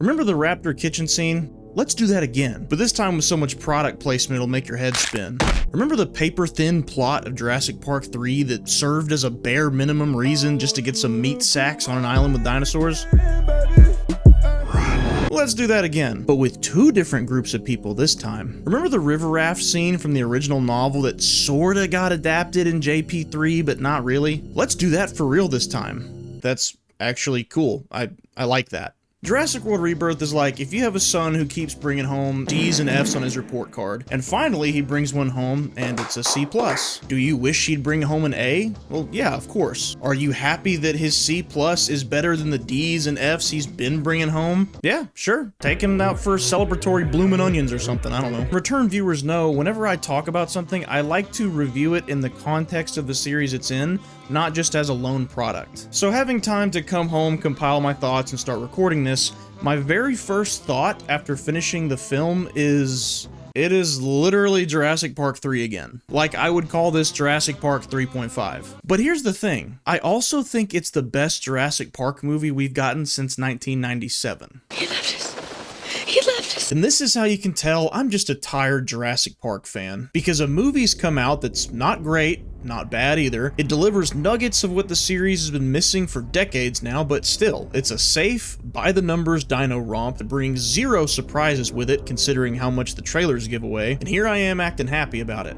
Remember the raptor kitchen scene? Let's do that again, but this time with so much product placement it'll make your head spin. Remember the paper-thin plot of Jurassic Park 3 that served as a bare minimum reason just to get some meat sacks on an island with dinosaurs? Let's do that again, but with two different groups of people this time. Remember the river raft scene from the original novel that sorta got adapted in JP3, but not really? Let's do that for real this time. That's actually cool. I like that. Jurassic World Rebirth is like if you have a son who keeps bringing home D's and F's on his report card, and finally he brings one home and it's a C+. Do you wish he'd bring home an A? Well, yeah, of course. Are you happy that his C+ is better than the D's and F's he's been bringing home? Yeah, sure. Take him out for celebratory bloomin' onions or something, I don't know. Return viewers know whenever I talk about something, I like to review it in the context of the series it's in, not just as a lone product. So having time to come home, compile my thoughts, and start recording this, my very first thought after finishing the film is, it is literally Jurassic Park 3 again. Like, I would call this Jurassic Park 3.5. But here's the thing, I also think it's the best Jurassic Park movie we've gotten since 1997. He left us. He left us. And this is how you can tell I'm just a tired Jurassic Park fan, because a movie's come out that's not great, not bad either. It delivers nuggets of what the series has been missing for decades now, but still, it's a safe, by-the-numbers dino romp that brings zero surprises with it considering how much the trailers give away, and here I am acting happy about it.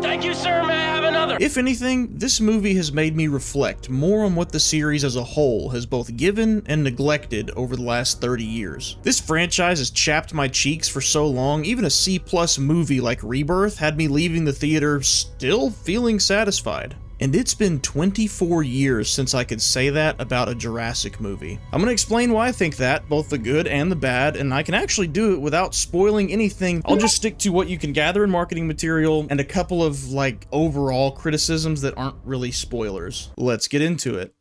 Thank you, sir. May I have another? If anything, this movie has made me reflect more on what the series as a whole has both given and neglected over the last 30 years. This franchise has chapped my cheeks for so long, even a C+ movie like Rebirth had me leaving the theater still feeling satisfied. And it's been 24 years since I could say that about a Jurassic movie. I'm gonna explain why I think that, both the good and the bad, and I can actually do it without spoiling anything. I'll just stick to what you can gather in marketing material and a couple of, like, overall criticisms that aren't really spoilers. Let's get into it.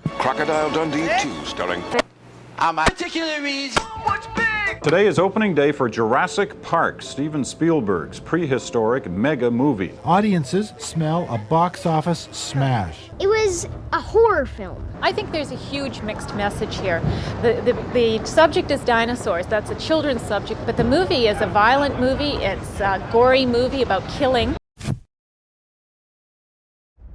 Crocodile Dundee 2, starring... Particular reason. What's big? Today is opening day for Jurassic Park, Steven Spielberg's prehistoric mega movie. Audiences smell a box office smash. It was a horror film. I think there's a huge mixed message here. The subject is dinosaurs. That's a children's subject, but the movie is a violent movie. It's a gory movie about killing.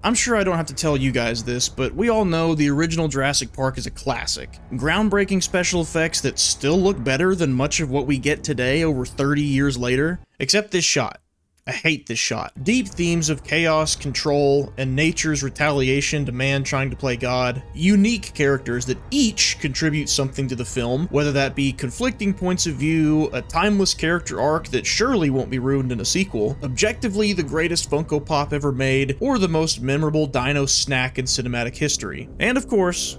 I'm sure I don't have to tell you guys this, but we all know the original Jurassic Park is a classic. Groundbreaking special effects that still look better than much of what we get today over 30 years later. Except this shot. I hate this shot. Deep themes of chaos, control, and nature's retaliation to man trying to play God. Unique characters that each contribute something to the film, whether that be conflicting points of view, a timeless character arc that surely won't be ruined in a sequel, objectively the greatest Funko Pop ever made, or the most memorable dino snack in cinematic history. And of course,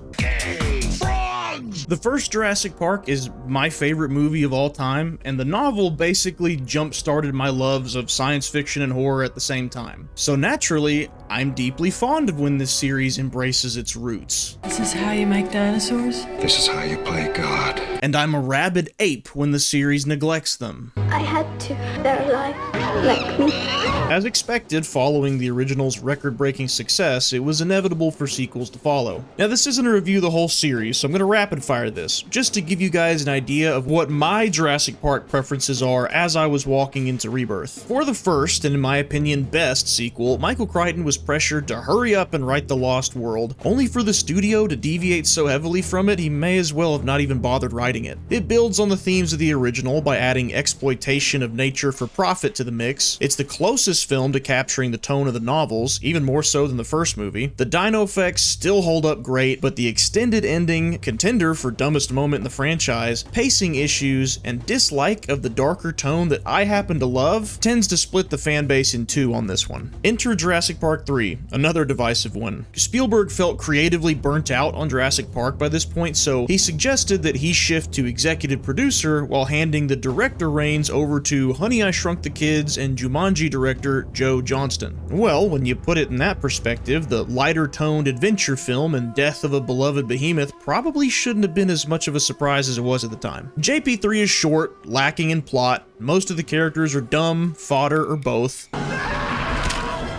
the first Jurassic Park is my favorite movie of all time, and the novel basically jump-started my loves of science fiction and horror at the same time. So naturally, I'm deeply fond of when this series embraces its roots. This is how you make dinosaurs? This is how you play God. And I'm a rabid ape when the series neglects them. I had to. They're alive, like me. As expected, following the original's record-breaking success, it was inevitable for sequels to follow. Now, this isn't a review of the whole series, so I'm gonna rapid-fire this, just to give you guys an idea of what my Jurassic Park preferences are as I was walking into Rebirth. For the first, and in my opinion best, sequel, Michael Crichton was pressured to hurry up and write The Lost World, only for the studio to deviate so heavily from it he may as well have not even bothered writing it. It builds on the themes of the original by adding exploitation of nature for profit to the mix. It's the closest film to capturing the tone of the novels, even more so than the first movie. The dino effects still hold up great, but the extended ending, contender for dumbest moment in the franchise, pacing issues, and dislike of the darker tone that I happen to love, tends to split the fan base in two on this one. Enter Jurassic Park 3, another divisive one. Spielberg felt creatively burnt out on Jurassic Park by this point, so he suggested that he shift to executive producer while handing the director reins over to Honey, I Shrunk the Kids and Jumanji director Joe Johnston. Well, when you put it in that perspective, the lighter-toned adventure film and death of a beloved behemoth probably shouldn't have been as much of a surprise as it was at the time. JP3 is short, lacking in plot, most of the characters are dumb, fodder, or both.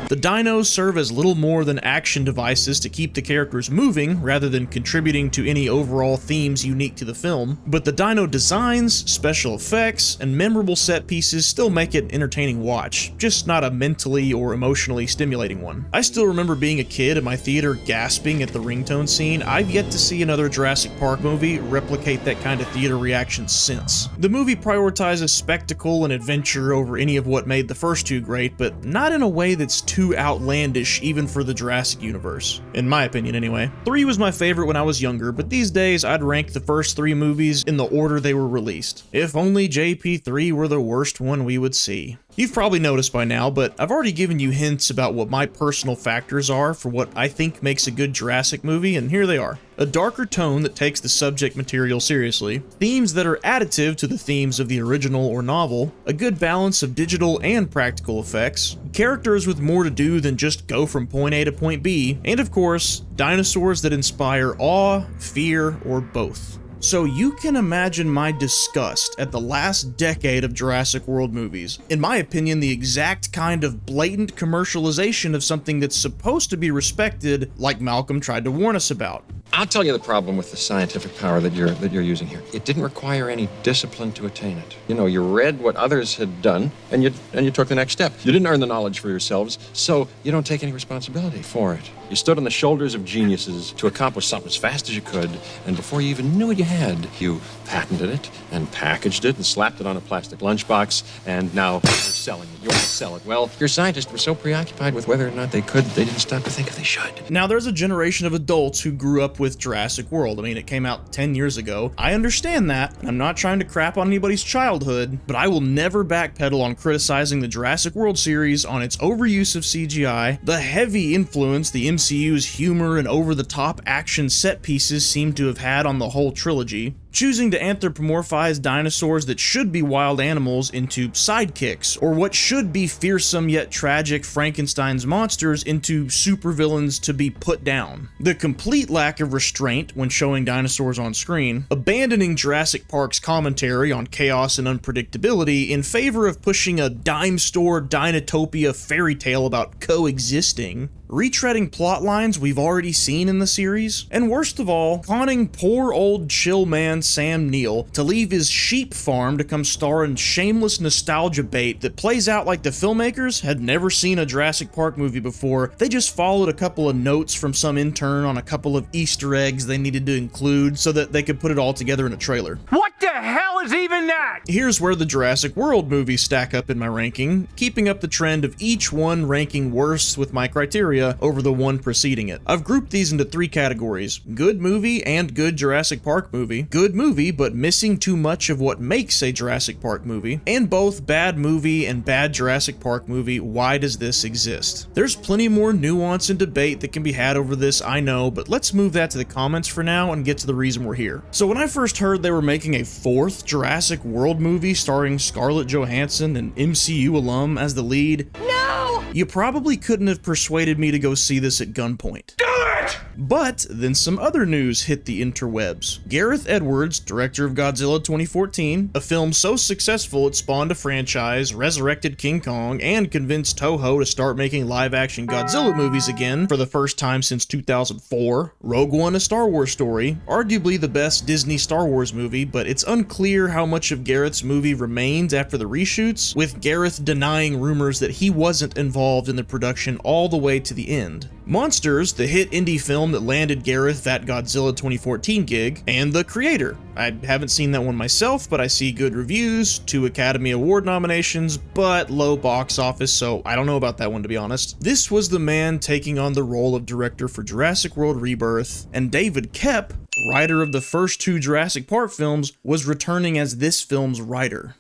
The dinos serve as little more than action devices to keep the characters moving rather than contributing to any overall themes unique to the film, but the dino designs, special effects, and memorable set pieces still make it an entertaining watch, just not a mentally or emotionally stimulating one. I still remember being a kid at my theater gasping at the ringtone scene. I've yet to see another Jurassic Park movie replicate that kind of theater reaction since. The movie prioritizes spectacle and adventure over any of what made the first two great, but not in a way that's too outlandish even for the Jurassic universe. In my opinion anyway. 3 was my favorite when I was younger, but these days I'd rank the first 3 movies in the order they were released. If only JP3 were the worst one we would see. You've probably noticed by now, but I've already given you hints about what my personal factors are for what I think makes a good Jurassic movie, and here they are. A darker tone that takes the subject material seriously, themes that are additive to the themes of the original or novel, a good balance of digital and practical effects, characters with more to do than just go from point A to point B, and of course, dinosaurs that inspire awe, fear, or both. So you can imagine my disgust at the last decade of Jurassic World movies. In my opinion, the exact kind of blatant commercialization of something that's supposed to be respected, like Malcolm tried to warn us about. I'll tell you the problem with the scientific power that you're using here. It didn't require any discipline to attain it. You know, you read what others had done, and you took the next step. You didn't earn the knowledge for yourselves, so you don't take any responsibility for it. You stood on the shoulders of geniuses to accomplish something as fast as you could, and before you even knew what you had, you patented it, and packaged it, and slapped it on a plastic lunchbox, and now you're selling it. You want to sell it. Well, your scientists were so preoccupied with whether or not they could, they didn't stop to think if they should. Now, there's a generation of adults who grew up with Jurassic World. I mean, it came out 10 years ago. I understand that. I'm not trying to crap on anybody's childhood, but I will never backpedal on criticizing the Jurassic World series on its overuse of CGI, the heavy influence the MCU's humor and over-the-top action set pieces seem to have had on the whole trilogy, choosing to anthropomorphize dinosaurs that should be wild animals into sidekicks, or what should be fearsome yet tragic Frankenstein's monsters into supervillains to be put down. The complete lack of restraint when showing dinosaurs on screen, abandoning Jurassic Park's commentary on chaos and unpredictability in favor of pushing a dime store Dinotopia fairy tale about coexisting, retreading plot lines we've already seen in the series, and worst of all, conning poor old chill man Sam Neill to leave his sheep farm to come star in shameless nostalgia bait that plays out like the filmmakers had never seen a Jurassic Park movie before. They just followed a couple of notes from some intern on a couple of Easter eggs they needed to include so that they could put it all together in a trailer. What the hell is even that? Here's where the Jurassic World movies stack up in my ranking, keeping up the trend of each one ranking worse with my criteria over the one preceding it. I've grouped these into 3 categories: good movie and good Jurassic Park movie, good movie but missing too much of what makes a Jurassic Park movie, and both bad movie and bad Jurassic Park movie. Why does this exist? There's plenty more nuance and debate that can be had over this, I know, but let's move that to the comments for now and get to the reason we're here. So when I first heard they were making a 4th Jurassic World movie starring Scarlett Johansson, an MCU alum, as the lead, No! you probably couldn't have persuaded me to go see this at gunpoint. Do it! But then some other news hit the interwebs. Gareth Edwards, director of Godzilla 2014, a film so successful it spawned a franchise, resurrected King Kong, and convinced Toho to start making live-action Godzilla movies again for the first time since 2004. Rogue One: A Star Wars Story, arguably the best Disney Star Wars movie, but it's unclear how much of Gareth's movie remains after the reshoots, with Gareth denying rumors that he wasn't involved in the production all the way to the end. Monsters, the hit indie film that landed Gareth that Godzilla 2014 gig, and The Creator. I haven't seen that one myself, but I see good reviews, 2 Academy Award nominations, but low box office, so I don't know about that one to be honest. This was the man taking on the role of director for Jurassic World Rebirth, and David Koepp, writer of the first 2 Jurassic Park films, was returning as this film's writer.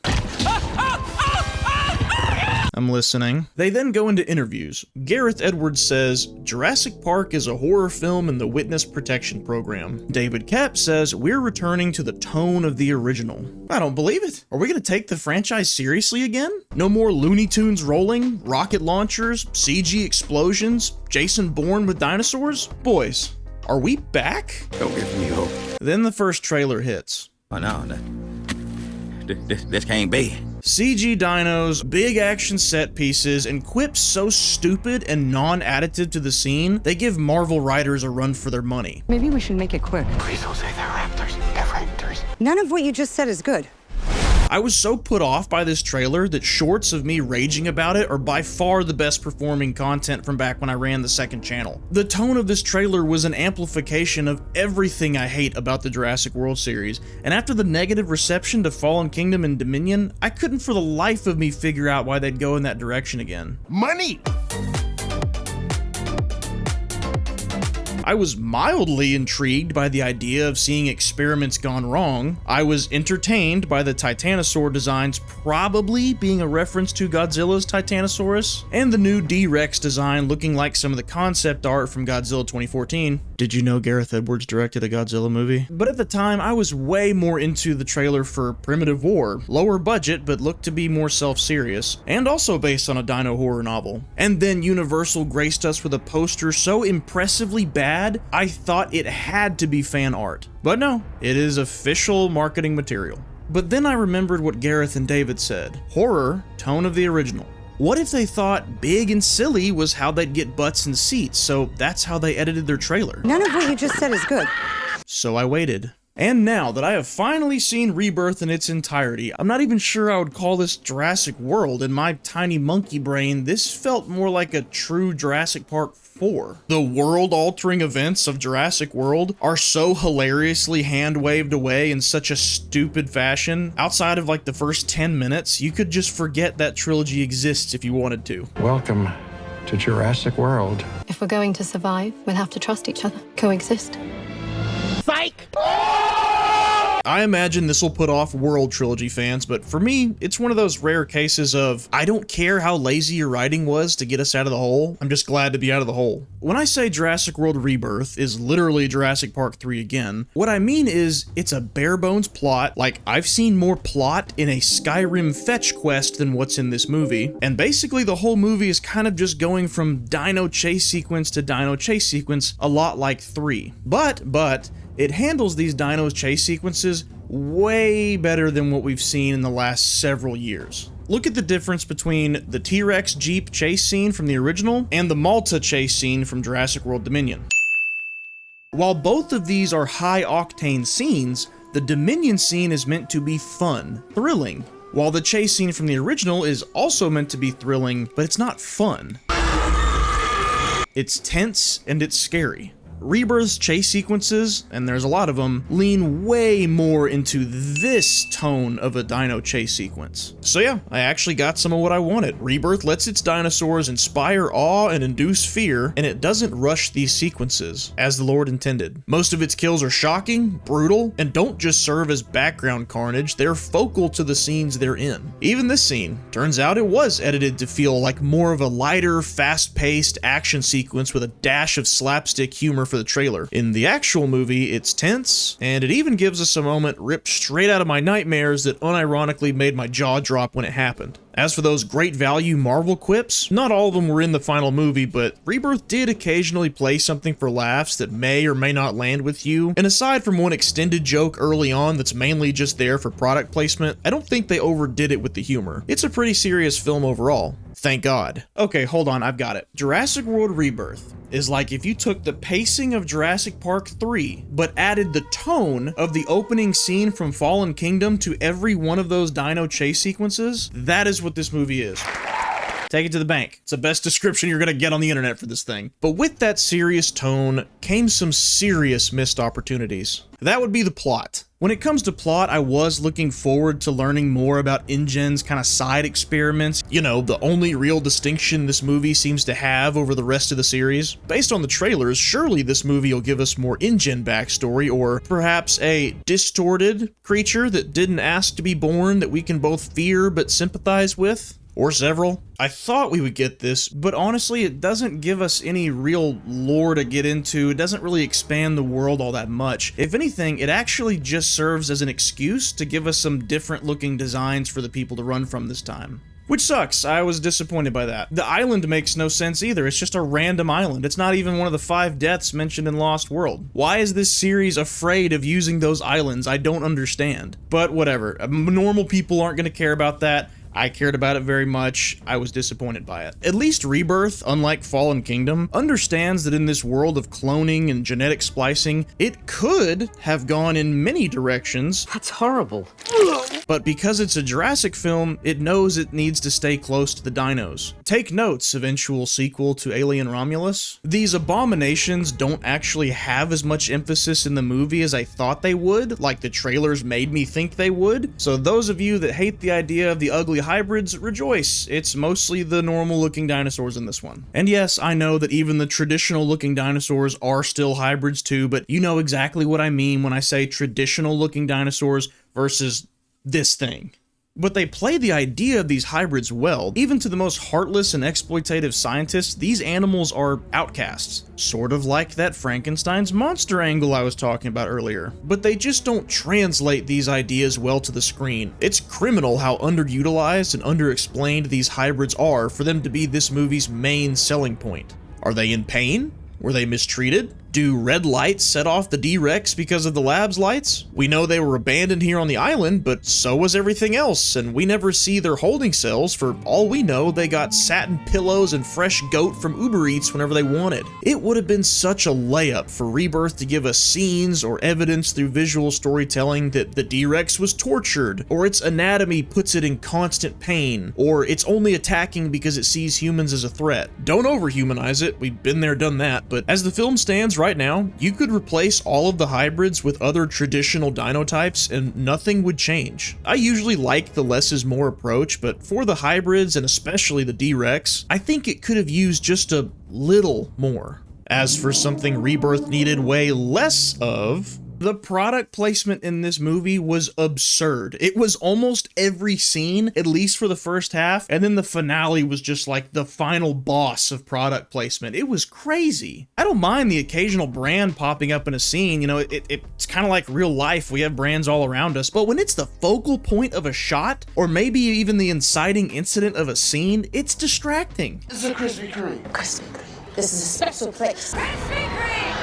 I'm listening. They then go into interviews. Gareth Edwards says, Jurassic Park is a horror film in the Witness Protection Program. David Koepp says, we're returning to the tone of the original. I don't believe it. Are we gonna take the franchise seriously again? No more Looney Tunes rolling, rocket launchers, CG explosions, Jason Bourne with dinosaurs? Boys, are we back? Don't give me hope. Then the first trailer hits. Oh no, this can't be. CG dinos, big action set pieces, and quips so stupid and non-additive to the scene, they give Marvel writers a run for their money. Maybe we should make it quick. Please don't say they're raptors. They're raptors. None of what you just said is good. I was so put off by this trailer that shorts of me raging about it are by far the best performing content from back when I ran the second channel. The tone of this trailer was an amplification of everything I hate about the Jurassic World series, and after the negative reception to Fallen Kingdom and Dominion, I couldn't for the life of me figure out why they'd go in that direction again. Money! I was mildly intrigued by the idea of seeing experiments gone wrong. I was entertained by the Titanosaur designs probably being a reference to Godzilla's Titanosaurus, and the new D-Rex design looking like some of the concept art from Godzilla 2014. Did you know Gareth Edwards directed a Godzilla movie? But at the time, I was way more into the trailer for Primitive War, lower budget but looked to be more self-serious, and also based on a dino horror novel. And then Universal graced us with a poster so impressively bad, I thought it had to be fan art. But no, it is official marketing material. But then I remembered what Gareth and David said. Horror, tone of the original. What if they thought big and silly was how they'd get butts and seats, so that's how they edited their trailer? None of what you just said is good. So I waited. And now that I have finally seen Rebirth in its entirety, I'm not even sure I would call this Jurassic World. In my tiny monkey brain, this felt more like a true Jurassic Park 4. The world-altering events of Jurassic World are so hilariously hand-waved away in such a stupid fashion. Outside of like the first 10 minutes, you could just forget that trilogy exists if you wanted to. Welcome to Jurassic World. If we're going to survive, we'll have to trust each other, coexist. Psych! I imagine this will put off World Trilogy fans, but for me, it's one of those rare cases of, I don't care how lazy your writing was to get us out of the hole, I'm just glad to be out of the hole. When I say Jurassic World Rebirth is literally Jurassic Park 3 again, what I mean is, it's a bare bones plot, like I've seen more plot in a Skyrim fetch quest than what's in this movie, and basically the whole movie is kind of just going from dino chase sequence to dino chase sequence, a lot like 3. But, it handles these dino chase sequences way better than what we've seen in the last several years. Look at the difference between the T-Rex Jeep chase scene from the original and the Malta chase scene from Jurassic World Dominion. While both of these are high-octane scenes, the Dominion scene is meant to be fun, thrilling, while the chase scene from the original is also meant to be thrilling, but it's not fun. It's tense and it's scary. Rebirth's chase sequences, and there's a lot of them, lean way more into this tone of a dino chase sequence. So yeah, I actually got some of what I wanted. Rebirth lets its dinosaurs inspire awe and induce fear, and it doesn't rush these sequences, as the Lord intended. Most of its kills are shocking, brutal, and don't just serve as background carnage, they're focal to the scenes they're in. Even this scene, turns out it was edited to feel like more of a lighter, fast-paced action sequence with a dash of slapstick humor for the trailer. In the actual movie, it's tense, and it even gives us a moment ripped straight out of my nightmares that unironically made my jaw drop when it happened. As for those great value Marvel quips, not all of them were in the final movie, but Rebirth did occasionally play something for laughs that may or may not land with you, and aside from one extended joke early on that's mainly just there for product placement, I don't think they overdid it with the humor. It's a pretty serious film overall. Thank God. Okay, hold on, I've got it. Jurassic World Rebirth is like if you took the pacing of Jurassic Park 3, but added the tone of the opening scene from Fallen Kingdom to every one of those dino chase sequences. That is what this movie is. Take it to the bank. It's the best description you're gonna get on the internet for this thing. But with that serious tone came some serious missed opportunities. That would be the plot. When it comes to plot, I was looking forward to learning more about InGen's kind of side experiments. You know, the only real distinction this movie seems to have over the rest of the series. Based on the trailers, surely this movie will give us more InGen backstory, or perhaps a distorted creature that didn't ask to be born that we can both fear but sympathize with. Or several. I thought we would get this, but honestly, it doesn't give us any real lore to get into. It doesn't really expand the world all that much. If anything, it actually just serves as an excuse to give us some different looking designs for the people to run from this time. Which sucks. I was disappointed by that. The island makes no sense either. It's just a random island. It's not even one of the 5 deaths mentioned in Lost World. Why is this series afraid of using those islands? I don't understand. But whatever. Normal people aren't going to care about that. I cared about it very much. I was disappointed by it. At least Rebirth, unlike Fallen Kingdom, understands that in this world of cloning and genetic splicing, it could have gone in many directions. That's horrible. But because it's a Jurassic film, it knows it needs to stay close to the dinos. Take notes, eventual sequel to Alien Romulus. These abominations don't actually have as much emphasis in the movie as I thought they would, like the trailers made me think they would. So those of you that hate the idea of the ugly hybrids, rejoice. It's mostly the normal looking dinosaurs in this one. And yes, I know that even the traditional looking dinosaurs are still hybrids too, but you know exactly what I mean when I say traditional looking dinosaurs versus this thing. But they play the idea of these hybrids well. Even to the most heartless and exploitative scientists, these animals are outcasts. Sort of like that Frankenstein's monster angle I was talking about earlier. But they just don't translate these ideas well to the screen. It's criminal how underutilized and underexplained these hybrids are for them to be this movie's main selling point. Are they in pain? Were they mistreated? Do red lights set off the D-Rex because of the lab's lights? We know they were abandoned here on the island, but so was everything else, and we never see their holding cells. For all we know, they got satin pillows and fresh goat from Uber Eats whenever they wanted. It would have been such a layup for Rebirth to give us scenes or evidence through visual storytelling that the D-Rex was tortured, or its anatomy puts it in constant pain, or it's only attacking because it sees humans as a threat. Don't overhumanize it, we've been there, done that, but as the film stands right now, you could replace all of the hybrids with other traditional dino types and nothing would change. I usually like the less is more approach, but for the hybrids and especially the D-Rex, I think it could have used just a little more. As for something Rebirth needed way less of, the product placement in this movie was absurd. It was almost every scene, at least for the first half, and then the finale was just like the final boss of product placement. It was crazy. I don't mind the occasional brand popping up in a scene, you know, it's kind of like real life. We have brands all around us, but when it's the focal point of a shot, or maybe even the inciting incident of a scene, it's distracting. This is a Krispy Kreme. Krispy Kreme. This is a special place.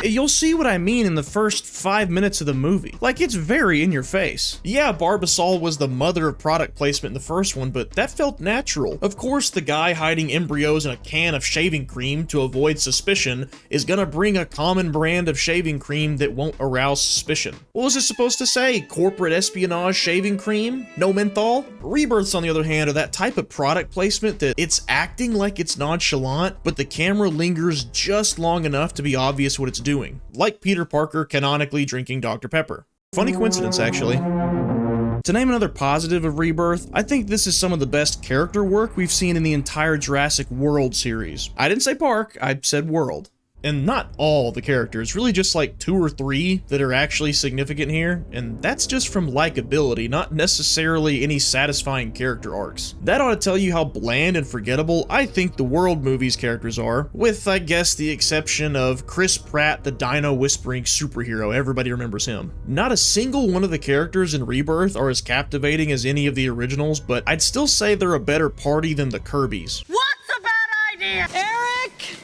You'll see what I mean in the first 5 minutes of the movie. Like, it's very in your face. Yeah, Barbasol was the mother of product placement in the first one, but that felt natural. Of course, the guy hiding embryos in a can of shaving cream to avoid suspicion is gonna bring a common brand of shaving cream that won't arouse suspicion. What was it supposed to say? Corporate espionage shaving cream? No menthol? Rebirths, on the other hand, are that type of product placement that it's acting like it's nonchalant, but the camera lingers just long enough to be obvious what it's doing. Like Peter Parker canonically drinking Dr. Pepper. Funny coincidence, actually. To name another positive of Rebirth, I think this is some of the best character work we've seen in the entire Jurassic World series. I didn't say Park, I said World. And not all the characters, really just like 2 or 3 that are actually significant here, and that's just from likability, not necessarily any satisfying character arcs. That ought to tell you how bland and forgettable I think the World movies characters are, with I guess the exception of Chris Pratt, the dino whispering superhero. Everybody remembers him. Not a single one of the characters in Rebirth are as captivating as any of the originals, but I'd still say they're a better party than the Kirbys. What's a bad idea? Eric!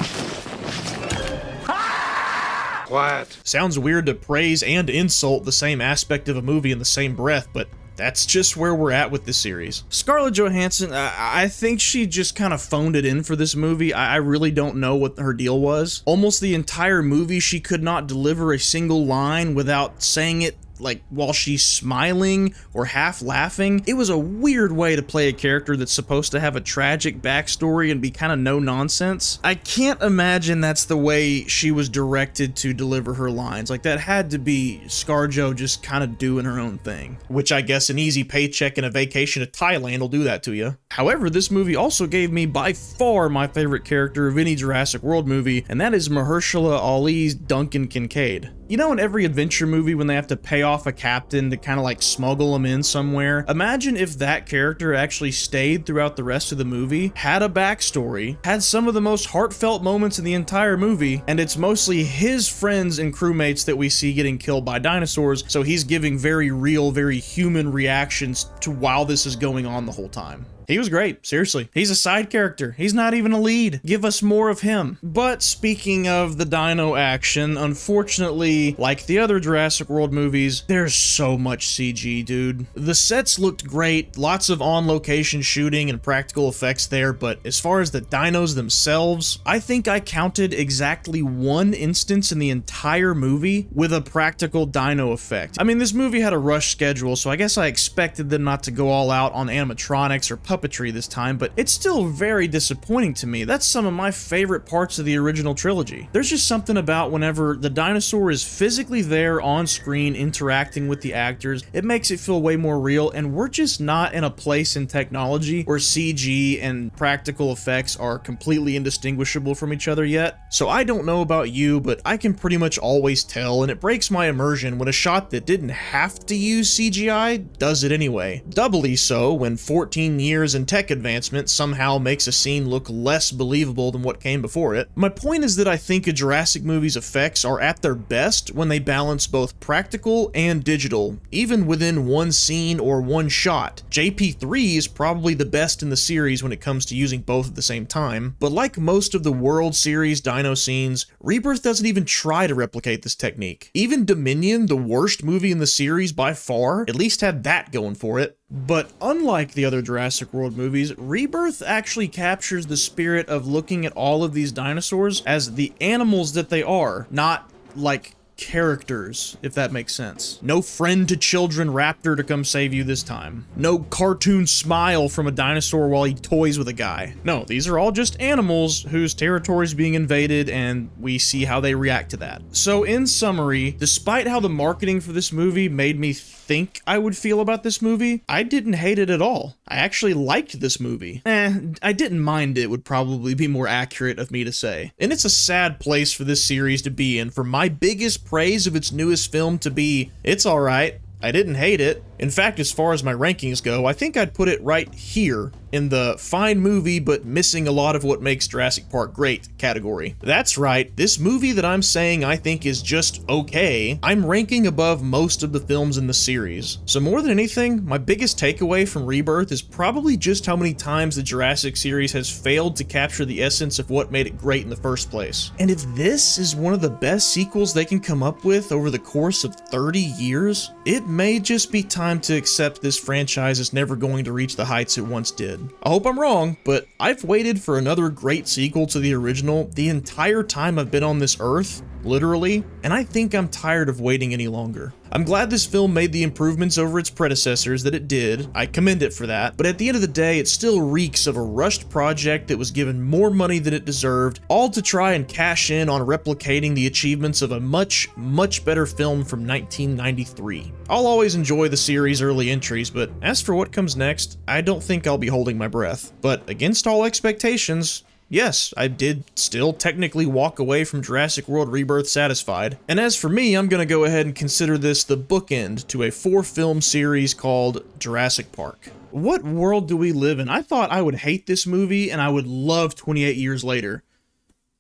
Quiet. Sounds weird to praise and insult the same aspect of a movie in the same breath, but that's just where we're at with this series. Scarlett Johansson, I think she just kind of phoned it in for this movie. I really don't know what her deal was. Almost the entire movie, she could not deliver a single line without saying it like while she's smiling or half laughing. It was a weird way to play a character that's supposed to have a tragic backstory and be kind of no nonsense. I can't imagine that's the way she was directed to deliver her lines. Like, that had to be ScarJo just kind of doing her own thing, which I guess an easy paycheck and a vacation to Thailand will do that to you. However, this movie also gave me by far my favorite character of any Jurassic World movie, and that is Mahershala Ali's Duncan Kincaid. You know, in every adventure movie when they have to pay off a captain to kind of like smuggle him in somewhere, imagine if that character actually stayed throughout the rest of the movie, had a backstory, had some of the most heartfelt moments in the entire movie, and it's mostly his friends and crewmates that we see getting killed by dinosaurs, so he's giving very real, very human reactions to while this is going on the whole time. He was great, seriously. He's a side character. He's not even a lead. Give us more of him. But speaking of the dino action, unfortunately, like the other Jurassic World movies, there's so much CG, dude. The sets looked great, lots of on-location shooting and practical effects there, but as far as the dinos themselves, I think I counted exactly one instance in the entire movie with a practical dino effect. I mean, this movie had a rush schedule, so I guess I expected them not to go all out on animatronics or puppetry this time, but it's still very disappointing to me. That's some of my favorite parts of the original trilogy. There's just something about whenever the dinosaur is physically there on screen interacting with the actors, it makes it feel way more real, and we're just not in a place in technology where CG and practical effects are completely indistinguishable from each other yet. So I don't know about you, but I can pretty much always tell, and it breaks my immersion when a shot that didn't have to use CGI does it anyway. Doubly so when 14 years in tech advancement somehow makes a scene look less believable than what came before it. My point is that I think a Jurassic movie's effects are at their best when they balance both practical and digital, even within one scene or one shot. JP3 is probably the best in the series when it comes to using both at the same time, but like most of the World Series dino scenes, Rebirth doesn't even try to replicate this technique. Even Dominion, the worst movie in the series by far, at least had that going for it. But unlike the other Jurassic World movies, Rebirth actually captures the spirit of looking at all of these dinosaurs as the animals that they are, not like characters, if that makes sense. No friend to children raptor to come save you this time. No cartoon smile from a dinosaur while he toys with a guy. No, these are all just animals whose territory is being invaded, and we see how they react to that. So in summary, despite how the marketing for this movie made me think I would feel about this movie, I didn't hate it at all. I actually liked this movie. I didn't mind it would probably be more accurate of me to say. And it's a sad place for this series to be in, for my biggest praise of its newest film to be, it's alright, I didn't hate it. In fact, as far as my rankings go, I think I'd put it right here in the fine movie but missing a lot of what makes Jurassic Park great category. That's right, this movie that I'm saying I think is just okay, I'm ranking above most of the films in the series. So more than anything, my biggest takeaway from Rebirth is probably just how many times the Jurassic series has failed to capture the essence of what made it great in the first place. And if this is one of the best sequels they can come up with over the course of 30 years, it may just be time to accept this franchise is never going to reach the heights it once did. I hope I'm wrong, but I've waited for another great sequel to the original the entire time I've been on this earth, literally, and I think I'm tired of waiting any longer. I'm glad this film made the improvements over its predecessors that it did, I commend it for that, but at the end of the day, it still reeks of a rushed project that was given more money than it deserved, all to try and cash in on replicating the achievements of a much, much better film from 1993. I'll always enjoy the series' early entries, but as for what comes next, I don't think I'll be holding my breath. But against all expectations, yes, I did still technically walk away from Jurassic World Rebirth satisfied. And as for me, I'm gonna go ahead and consider this the bookend to a 4-film series called Jurassic Park. What world do we live in? I thought I would hate this movie and I would love 28 years later.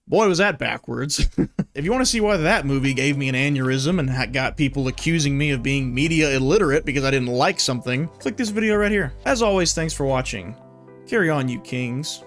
Boy, was that backwards. If you want to see why that movie gave me an aneurysm and got people accusing me of being media illiterate because I didn't like something, click this video right here. As always, thanks for watching. Carry on, you kings.